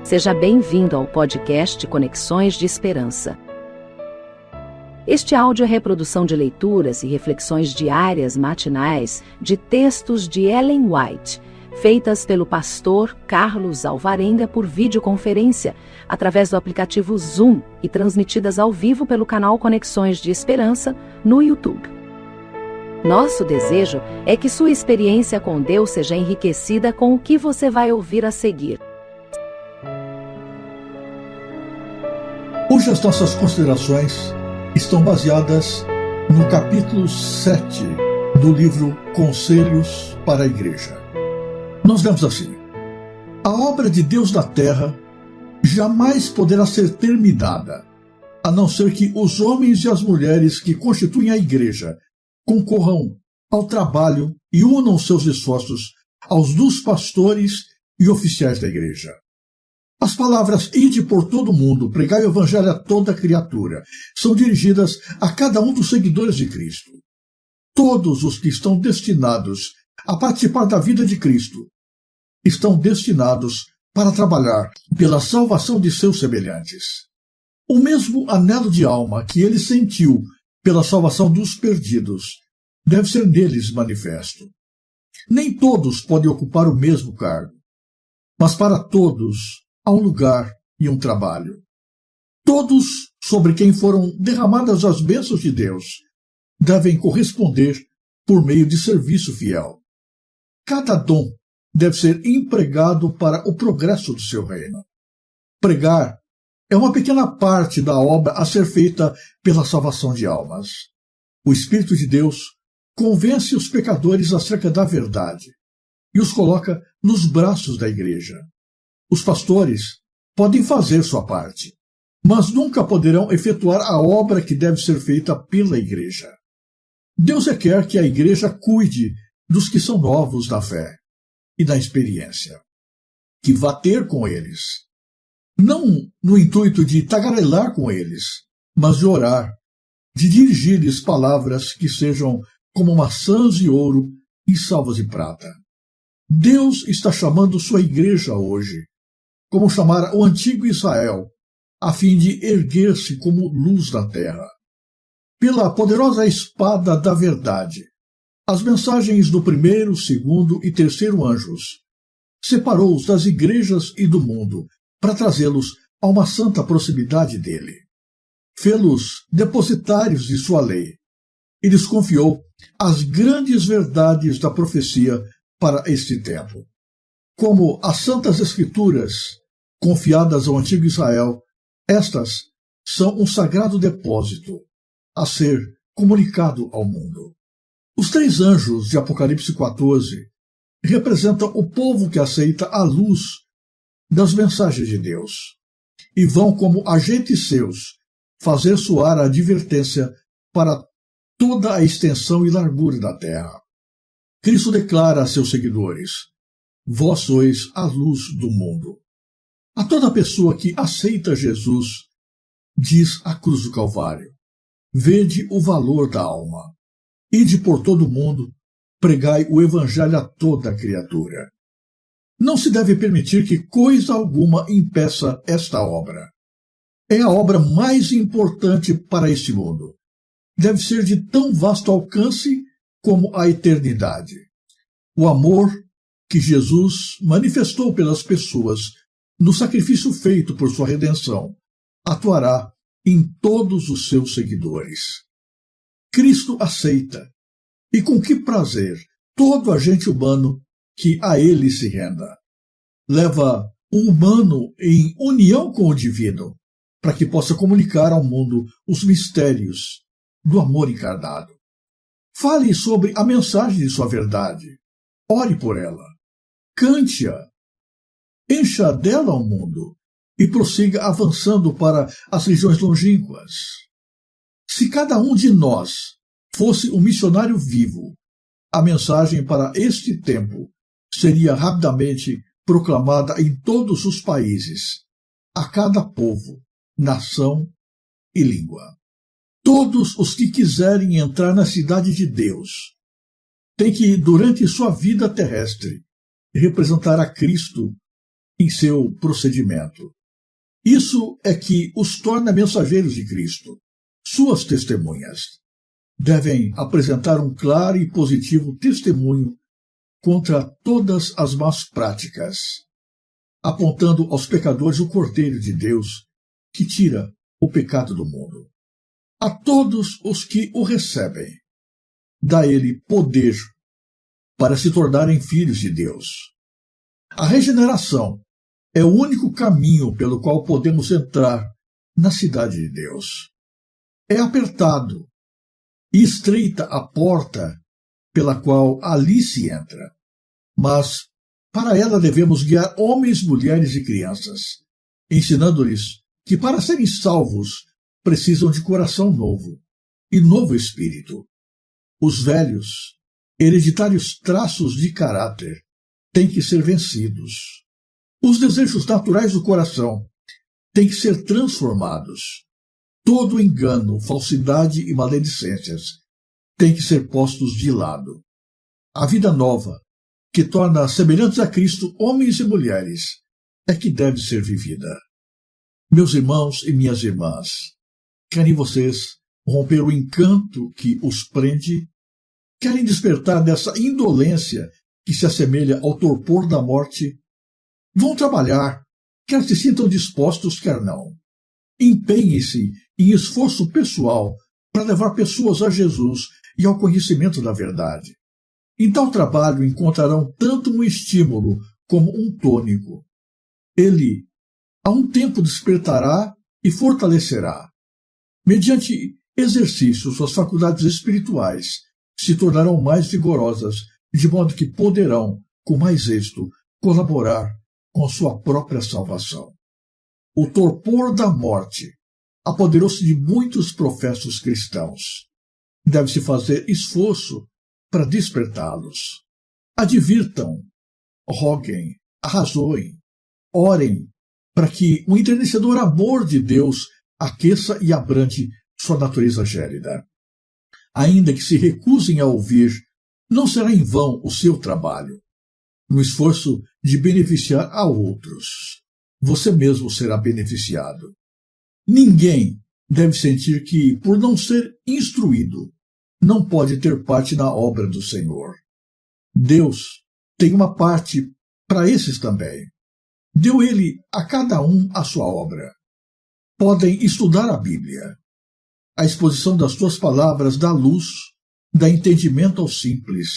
Seja bem-vindo ao podcast Conexões de Esperança. Este áudio é reprodução de leituras e reflexões diárias matinais de textos de Ellen White, feitas pelo pastor Carlos Alvarenga por videoconferência, através do aplicativo Zoom e transmitidas ao vivo pelo canal Conexões de Esperança no YouTube. Nosso desejo é que sua experiência com Deus seja enriquecida com o que você vai ouvir a seguir. Hoje as nossas considerações estão baseadas no capítulo 7 do livro Conselhos para a Igreja. Nós lemos assim: a obra de Deus na terra jamais poderá ser terminada, a não ser que os homens e as mulheres que constituem a Igreja concorram ao trabalho e unam seus esforços aos dos pastores e oficiais da Igreja. As palavras "ide por todo o mundo, pregai o evangelho a toda criatura" são dirigidas a cada um dos seguidores de Cristo. Todos os que estão destinados a participar da vida de Cristo estão destinados para trabalhar pela salvação de seus semelhantes. O mesmo anelo de alma que ele sentiu pela salvação dos perdidos deve ser neles manifesto. Nem todos podem ocupar o mesmo cargo, mas para todos há um lugar e um trabalho. Todos sobre quem foram derramadas as bênçãos de Deus devem corresponder por meio de serviço fiel. Cada dom deve ser empregado para o progresso do seu reino. Pregar é uma pequena parte da obra a ser feita pela salvação de almas. O Espírito de Deus convence os pecadores acerca da verdade e os coloca nos braços da Igreja. Os pastores podem fazer sua parte, mas nunca poderão efetuar a obra que deve ser feita pela Igreja. Deus quer que a Igreja cuide dos que são novos na fé e na experiência, que vá ter com eles, não no intuito de tagarelar com eles, mas de orar, de dirigir-lhes palavras que sejam como maçãs de ouro e salvas de prata. Deus está chamando sua Igreja hoje, como chamara o antigo Israel, a fim de erguer-se como luz na terra. Pela poderosa espada da verdade, as mensagens do primeiro, segundo e terceiro anjos separou-os das igrejas e do mundo para trazê-los a uma santa proximidade dele. Fê-los depositários de sua lei e lhes confiou as grandes verdades da profecia para este tempo. Como as Santas Escrituras, confiadas ao antigo Israel, estas são um sagrado depósito a ser comunicado ao mundo. Os 3 anjos de Apocalipse 14 representam o povo que aceita a luz das mensagens de Deus e vão, como agentes seus, fazer soar a advertência para toda a extensão e largura da terra. Cristo declara a seus seguidores: vós sois a luz do mundo. A toda pessoa que aceita Jesus, diz a cruz do Calvário: vede o valor da alma. Ide por todo o mundo, pregai o evangelho a toda criatura. Não se deve permitir que coisa alguma impeça esta obra. É a obra mais importante para este mundo. Deve ser de tão vasto alcance como a eternidade. O amor que Jesus manifestou pelas pessoas no sacrifício feito por sua redenção atuará em todos os seus seguidores. Cristo aceita, e com que prazer, todo agente humano que a ele se renda. Leva o humano em união com o divino, para que possa comunicar ao mundo os mistérios do amor encarnado. Fale sobre a mensagem de sua verdade. Ore por ela. Cante-a. Encha dela o mundo e prossiga avançando para as regiões longínquas. Se cada um de nós fosse um missionário vivo, a mensagem para este tempo seria rapidamente proclamada em todos os países, a cada povo, nação e língua. Todos os que quiserem entrar na cidade de Deus têm que, durante sua vida terrestre, representar a Cristo em seu procedimento. Isso é que os torna mensageiros de Cristo, suas testemunhas. Devem apresentar um claro e positivo testemunho contra todas as más práticas, apontando aos pecadores o Cordeiro de Deus que tira o pecado do mundo. A todos os que o recebem, dá ele poder para se tornarem filhos de Deus. A regeneração é o único caminho pelo qual podemos entrar na cidade de Deus. É apertado e estreita a porta pela qual ali se entra, mas para ela devemos guiar homens, mulheres e crianças, ensinando-lhes que para serem salvos precisam de coração novo e novo espírito. Os velhos, hereditários traços de caráter têm que ser vencidos. Os desejos naturais do coração têm que ser transformados. Todo engano, falsidade e maledicências têm que ser postos de lado. A vida nova, que torna semelhantes a Cristo homens e mulheres, é que deve ser vivida. Meus irmãos e minhas irmãs, querem vocês romper o encanto que os prende? Querem despertar dessa indolência que se assemelha ao torpor da morte? Vão trabalhar, quer se sintam dispostos, quer não. Empenhem-se em esforço pessoal para levar pessoas a Jesus e ao conhecimento da verdade. Em tal trabalho encontrarão tanto um estímulo como um tônico. Ele, a um tempo, despertará e fortalecerá. Mediante exercício, suas faculdades espirituais se tornarão mais vigorosas, de modo que poderão, com mais êxito, colaborar com sua própria salvação. O torpor da morte apoderou-se de muitos professos cristãos. Deve-se fazer esforço para despertá-los. Advirtam, roguem, arrazoem, orem, para que o enternecedor amor de Deus aqueça e abrande sua natureza gélida. Ainda que se recusem a ouvir, não será em vão o seu trabalho. No esforço de beneficiar a outros, você mesmo será beneficiado. Ninguém deve sentir que, por não ser instruído, não pode ter parte na obra do Senhor. Deus tem uma parte para esses também. Deu ele a cada um a sua obra. Podem estudar a Bíblia. A exposição das suas palavras dá luz, dá entendimento aos simples.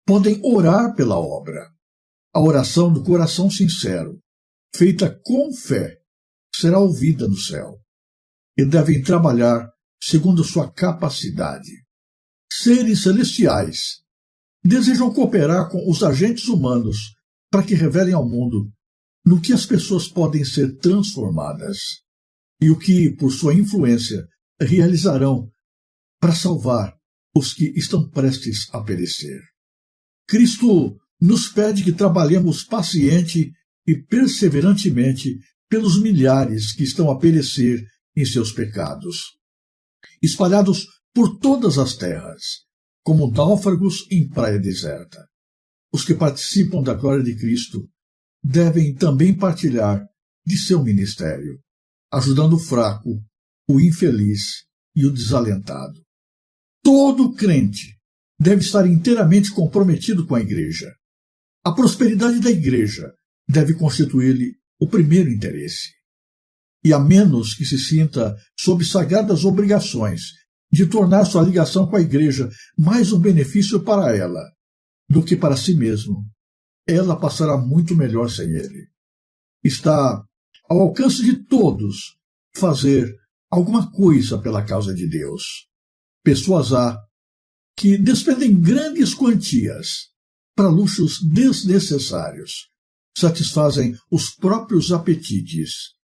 Podem orar pela obra. A oração do coração sincero, feita com fé, será ouvida no céu. E devem trabalhar segundo sua capacidade. Seres celestiais desejam cooperar com os agentes humanos para que revelem ao mundo no que as pessoas podem ser transformadas e o que, por sua influência, realizarão para salvar os que estão prestes a perecer. Cristo nos pede que trabalhemos paciente e perseverantemente pelos milhares que estão a perecer em seus pecados, espalhados por todas as terras, como náufragos em praia deserta. Os que participam da glória de Cristo devem também partilhar de seu ministério, ajudando o fraco, o infeliz e o desalentado. Todo crente deve estar inteiramente comprometido com a Igreja. A prosperidade da Igreja deve constituir-lhe o primeiro interesse. E a menos que se sinta sob sagradas obrigações de tornar sua ligação com a Igreja mais um benefício para ela do que para si mesmo, ela passará muito melhor sem ele. Está ao alcance de todos fazer alguma coisa pela causa de Deus. Pessoas há que despendem grandes quantias para luxos desnecessários, satisfazem os próprios apetites,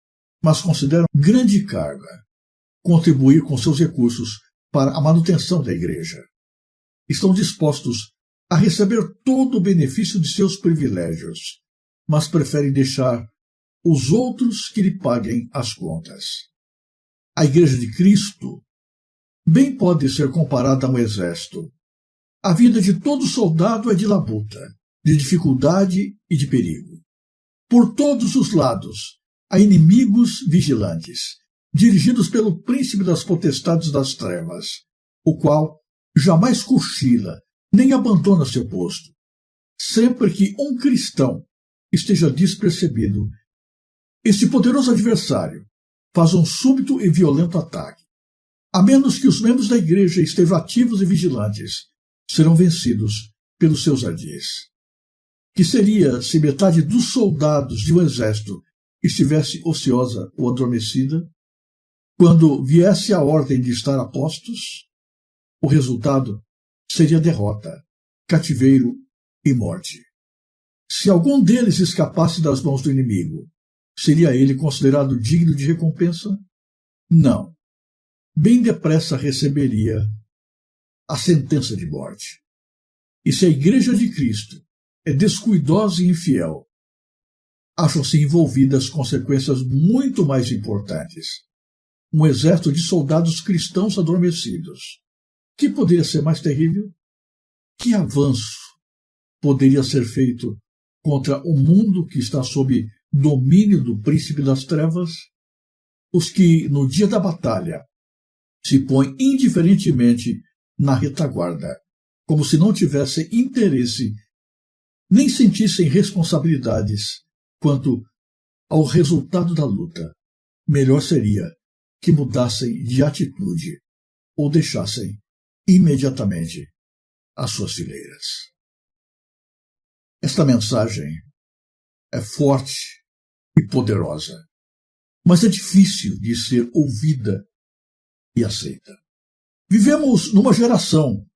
mas consideram grande carga contribuir com seus recursos para a manutenção da Igreja. Estão dispostos a receber todo o benefício de seus privilégios, mas preferem deixar os outros que lhe paguem as contas. A Igreja de Cristo bem pode ser comparada a um exército. A vida de todo soldado é de labuta, de dificuldade e de perigo. por todos os lados, a inimigos vigilantes, dirigidos pelo príncipe das potestades das trevas, o qual jamais cochila, nem abandona seu posto. Sempre que um cristão esteja despercebido, este poderoso adversário faz um súbito e violento ataque. A menos que os membros da igreja estejam ativos e vigilantes, serão vencidos pelos seus ardis. Que seria se metade dos soldados de um exército estivesse ociosa ou adormecida? Quando viesse a ordem de estar a postos, o resultado seria derrota, cativeiro e morte. Se algum deles escapasse das mãos do inimigo, seria ele considerado digno de recompensa? Não. Bem depressa receberia a sentença de morte. E se a Igreja de Cristo é descuidosa e infiel, acham-se envolvidas consequências muito mais importantes. Um exército de soldados cristãos adormecidos. Que poderia ser mais terrível? Que avanço poderia ser feito contra o mundo que está sob domínio do príncipe das trevas? Os que, no dia da batalha, se põem indiferentemente na retaguarda, como se não tivessem interesse nem sentissem responsabilidades quanto ao resultado da luta, melhor seria que mudassem de atitude ou deixassem imediatamente as suas fileiras. Esta mensagem é forte e poderosa, mas é difícil de ser ouvida e aceita. Vivemos numa geração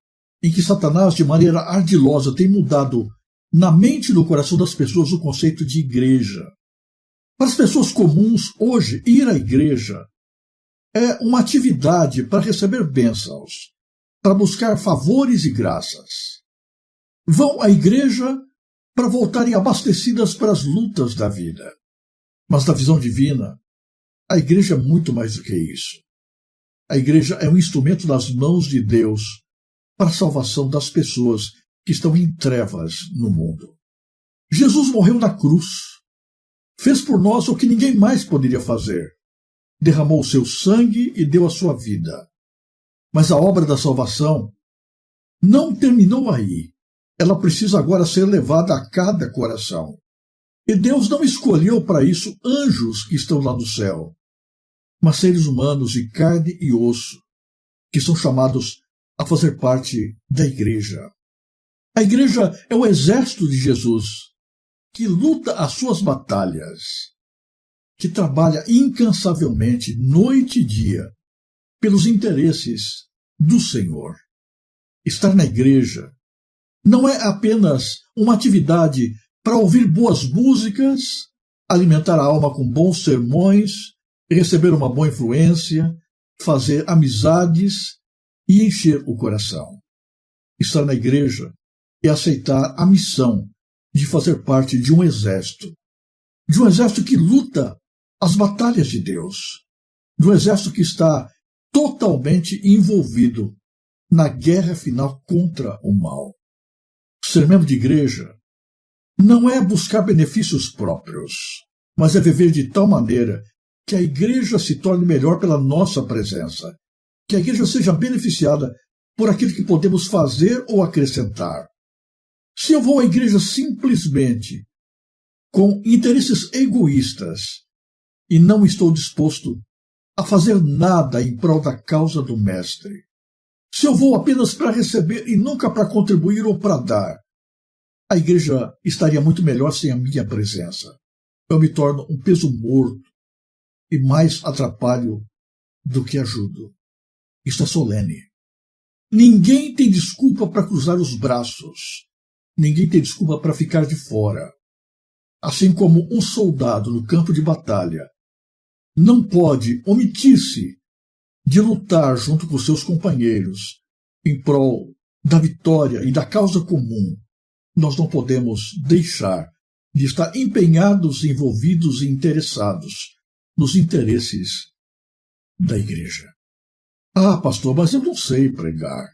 em que Satanás, de maneira ardilosa, tem mudado na mente e no coração das pessoas o conceito de igreja. Para as pessoas comuns, hoje, ir à igreja é uma atividade para receber bênçãos, para buscar favores e graças. Vão à igreja para voltarem abastecidas para as lutas da vida. Mas na visão divina, a igreja é muito mais do que isso. A igreja é um instrumento nas mãos de Deus para a salvação das pessoas que estão em trevas no mundo. Jesus morreu na cruz. Fez por nós o que ninguém mais poderia fazer. Derramou o seu sangue e deu a sua vida. Mas a obra da salvação não terminou aí. Ela precisa agora ser levada a cada coração. E Deus não escolheu para isso anjos que estão lá no céu, mas seres humanos de carne e osso, que são chamados a fazer parte da igreja. A igreja é o exército de Jesus, que luta as suas batalhas, que trabalha incansavelmente, noite e dia, pelos interesses do Senhor. Estar na igreja não é apenas uma atividade para ouvir boas músicas, alimentar a alma com bons sermões, receber uma boa influência, fazer amizades e encher o coração. Estar na igreja é aceitar a missão de fazer parte de um exército que luta as batalhas de Deus, de um exército que está totalmente envolvido na guerra final contra o mal. Ser membro de igreja não é buscar benefícios próprios, mas é viver de tal maneira que a igreja se torne melhor pela nossa presença, que a igreja seja beneficiada por aquilo que podemos fazer ou acrescentar. Se eu vou à igreja simplesmente com interesses egoístas e não estou disposto a fazer nada em prol da causa do Mestre, se eu vou apenas para receber e nunca para contribuir ou para dar, a igreja estaria muito melhor sem a minha presença. Eu me torno um peso morto e mais atrapalho do que ajudo. Isto é solene. Ninguém tem desculpa para cruzar os braços. Ninguém tem desculpa para ficar de fora. Assim como um soldado no campo de batalha não pode omitir-se de lutar junto com seus companheiros em prol da vitória e da causa comum, nós não podemos deixar de estar empenhados, envolvidos e interessados nos interesses da igreja. Ah, pastor, mas eu não sei pregar.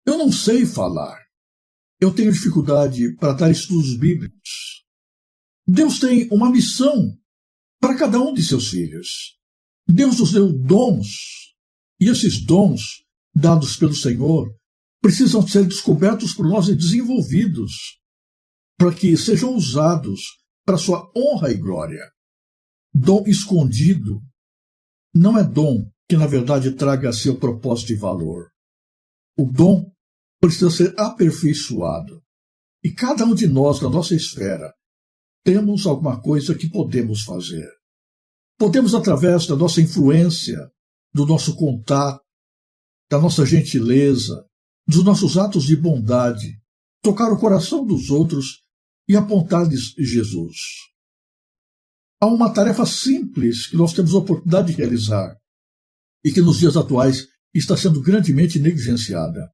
Eu não sei falar. Eu tenho dificuldade para dar estudos bíblicos. Deus tem uma missão para cada um de seus filhos. Deus nos deu dons, e esses dons, dados pelo Senhor, precisam ser descobertos por nós e desenvolvidos, para que sejam usados para sua honra e glória. Dom escondido não é dom que, na verdade, traga seu propósito e valor. O dom precisa ser aperfeiçoado. E cada um de nós, na nossa esfera, temos alguma coisa que podemos fazer. Podemos, através da nossa influência, do nosso contato, da nossa gentileza, dos nossos atos de bondade, tocar o coração dos outros e apontar-lhes Jesus. Há uma tarefa simples que nós temos a oportunidade de realizar e que nos dias atuais está sendo grandemente negligenciada,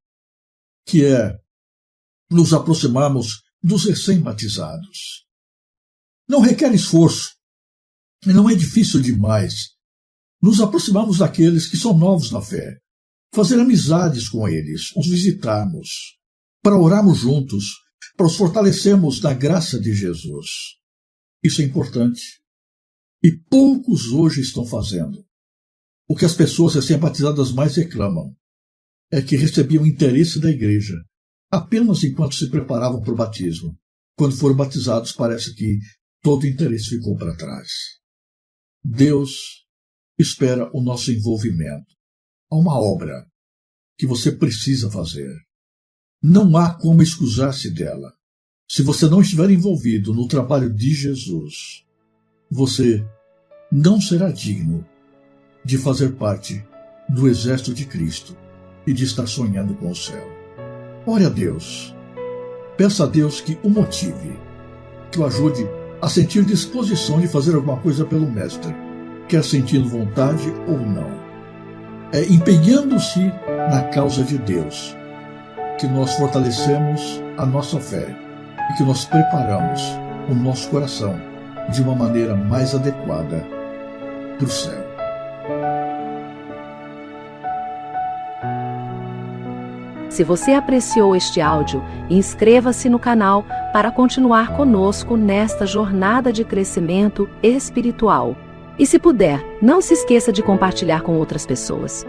que é nos aproximarmos dos recém-batizados. Não requer esforço e não é difícil demais nos aproximarmos daqueles que são novos na fé, fazer amizades com eles, os visitarmos, para orarmos juntos, para os fortalecermos na graça de Jesus. Isso é importante. E poucos hoje estão fazendo. O que as pessoas recém-batizadas mais reclamam é que recebiam interesse da igreja apenas enquanto se preparavam para o batismo. Quando foram batizados, parece que todo o interesse ficou para trás. Deus espera o nosso envolvimento. Há uma obra que você precisa fazer. Não há como excusar-se dela. Se você não estiver envolvido no trabalho de Jesus, você não será digno de fazer parte do exército de Cristo e de estar sonhando com o céu. Ore a Deus. Peça a Deus que o motive, que o ajude a sentir disposição de fazer alguma coisa pelo Mestre, quer sentindo vontade ou não. É empenhando-se na causa de Deus que nós fortalecemos a nossa fé e que nós preparamos o nosso coração de uma maneira mais adequada para o céu. Se você apreciou este áudio, inscreva-se no canal para continuar conosco nesta jornada de crescimento espiritual. E se puder, não se esqueça de compartilhar com outras pessoas.